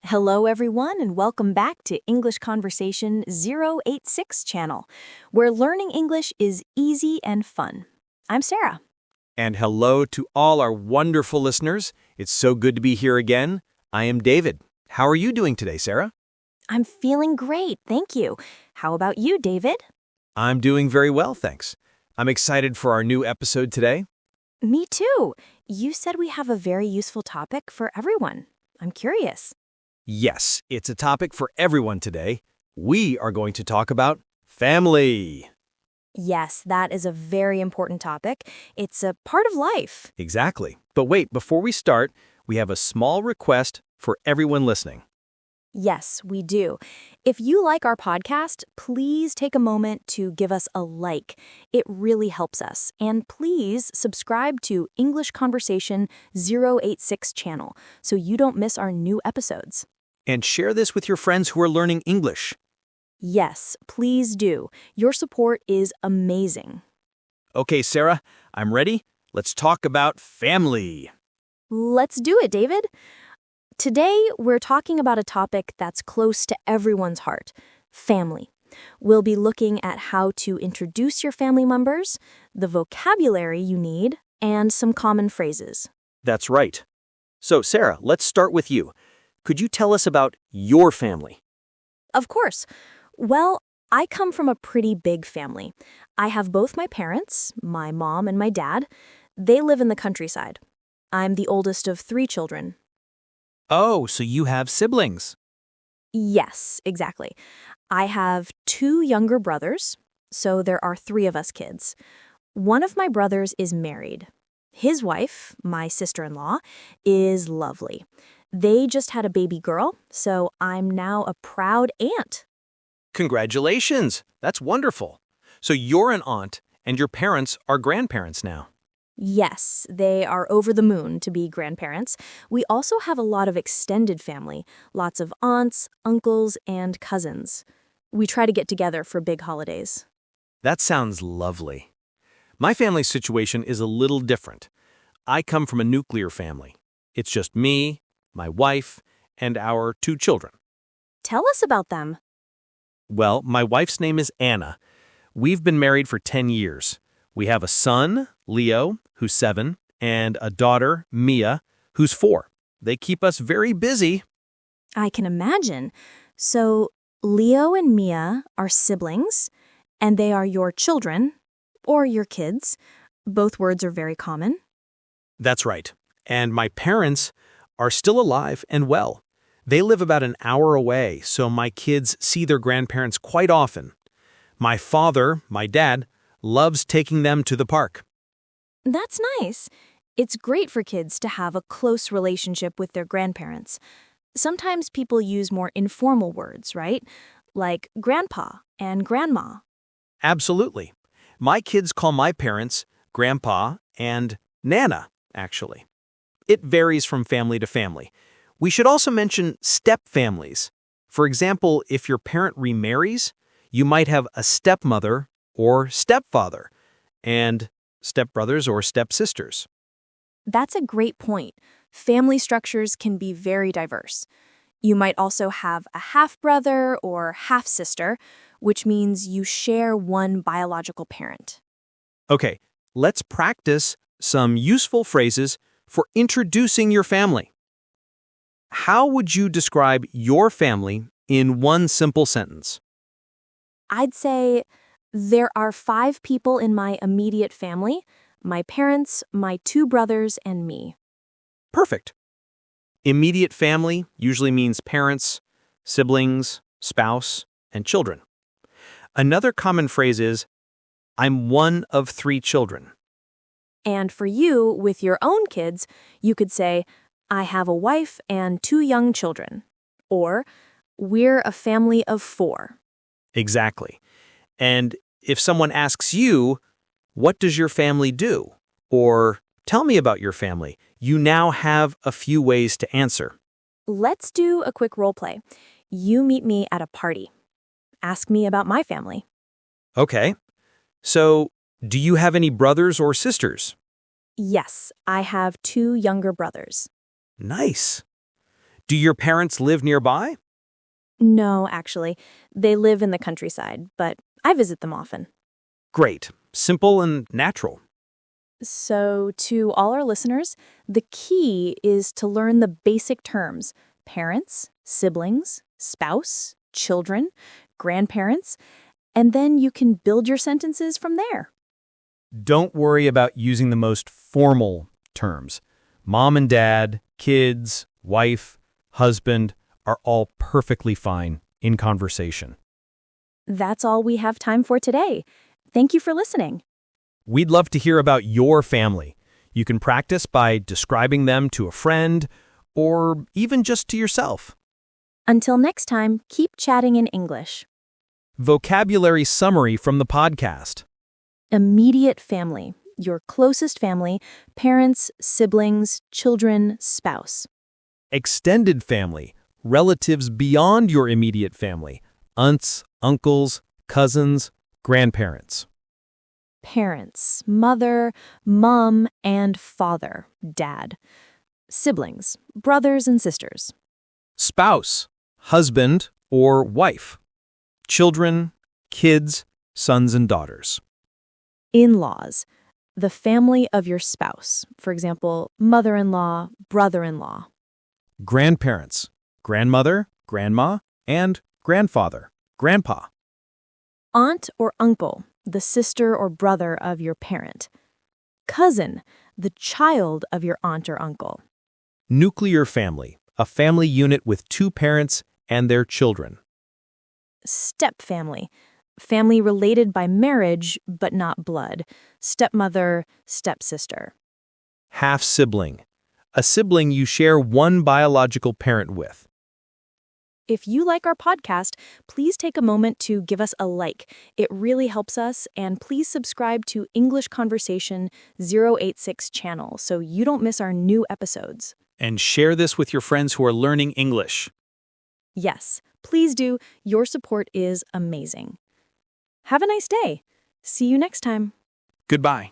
Hello, everyone, and welcome back to English Conversation 086 channel, where learning English is easy and fun. I'm Sarah. And hello to all our wonderful listeners. It's so good to be here again. I am David. How are you doing today, Sarah? I'm feeling great, thank you. How about you, David? I'm doing very well, thanks. I'm excited for our new episode today. Me too. You said we have a very useful topic for everyone. I'm curious. Yes, it's a topic for everyone today. We are going to talk about family. Yes, that is a very important topic. It's a part of life. Exactly. But wait, before we start, we have a small request for everyone listening. Yes, we do. If you like our podcast, please take a moment to give us a like. It really helps us. And please subscribe to English Conversation 086 channel so you don't miss our new episodes. And share this with your friends who are learning English. Yes, please do. Your support is amazing. Okay, Sarah, I'm ready. Let's talk about family. Let's do it, David. Today, we're talking about a topic that's close to everyone's heart, family. We'll be looking at how to introduce your family members, the vocabulary you need, and some common phrases. That's right. So, Sarah, let's start with you. Could you tell us about your family? Of course. Well, I come from a pretty big family. I have both my parents, my mom and my dad. They live in the countryside. I'm the oldest of 3 children. Oh, so you have siblings. Yes, exactly. I have 2 younger brothers, so there are 3 of us kids. One of my brothers is married. His wife, my sister-in-law, is lovely. They just had a baby girl, so I'm now a proud aunt. Congratulations! That's wonderful. So you're an aunt, and your parents are grandparents now. Yes, they are over the moon to be grandparents. We also have a lot of extended family, lots of aunts, uncles, and cousins. We try to get together for big holidays. That sounds lovely. My family situation is a little different. I come from a nuclear family. It's just me, my wife, and our 2 children. Tell us about them. Well, my wife's name is Anna. We've been married for 10 years. We have a son, Leo, who's 7, and a daughter, Mia, who's 4. They keep us very busy. I can imagine. So, Leo and Mia are siblings, and they are your children, or your kids. Both words are very common. That's right. And my parents are still alive and well. They live about an hour away, so my kids see their grandparents quite often. My father, my dad, loves taking them to the park. That's nice. It's great for kids to have a close relationship with their grandparents. Sometimes people use more informal words, right? Like grandpa and grandma. Absolutely. My kids call my parents Grandpa and Nana, actually. It varies from family to family. We should also mention step families. For example, if your parent remarries, you might have a stepmother or stepfather, and stepbrothers or stepsisters. That's a great point. Family structures can be very diverse. You might also have a half-brother or half-sister, which means you share one biological parent. Okay, let's practice some useful phrases for introducing your family. How would you describe your family in one simple sentence? I'd say there are 5 people in my immediate family: my parents, my 2 brothers, and me. Perfect. Immediate family usually means parents, siblings, spouse, and children. Another common phrase is, I'm one of 3 children. And for you, with your own kids, you could say, I have a wife and 2 young children. Or, we're a family of 4. Exactly. And if someone asks you, what does your family do? Or, tell me about your family, you now have a few ways to answer. Let's do a quick role play. You meet me at a party. Ask me about my family. Okay. So, do you have any brothers or sisters? Yes, I have 2 younger brothers. Nice. Do your parents live nearby? No, actually. They live in the countryside, but I visit them often. Great. Simple and natural. So, to all our listeners, the key is to learn the basic terms: parents, siblings, spouse, children, grandparents, and then you can build your sentences from there. Don't worry about using the most formal terms. Mom and dad, kids, wife, husband are all perfectly fine in conversation. That's all we have time for today. Thank you for listening. We'd love to hear about your family. You can practice by describing them to a friend or even just to yourself. Until next time, keep chatting in English. Vocabulary summary from the podcast. Immediate family, your closest family, parents, siblings, children, spouse. Extended family, relatives beyond your immediate family, aunts, uncles, cousins, grandparents. Parents, mother, mom, and father, dad. Siblings, brothers and sisters. Spouse, husband or wife. Children, kids, sons and daughters. In-laws, the family of your spouse. For example, mother-in-law, brother-in-law. Grandparents, grandmother, grandma, and grandfather, grandpa. Aunt or uncle, the sister or brother of your parent. Cousin, the child of your aunt or uncle. Nuclear family, a family unit with two parents and their children. Step family, family related by marriage but not blood. Stepmother, stepsister. Half sibling, a sibling you share one biological parent with. If you like our podcast, please take a moment to give us a like. It really helps us, and please subscribe to English Conversation 086 channel so you don't miss our new episodes. And share this with your friends who are learning English. Yes, please do. Your support is amazing. Have a nice day. See you next time. Goodbye.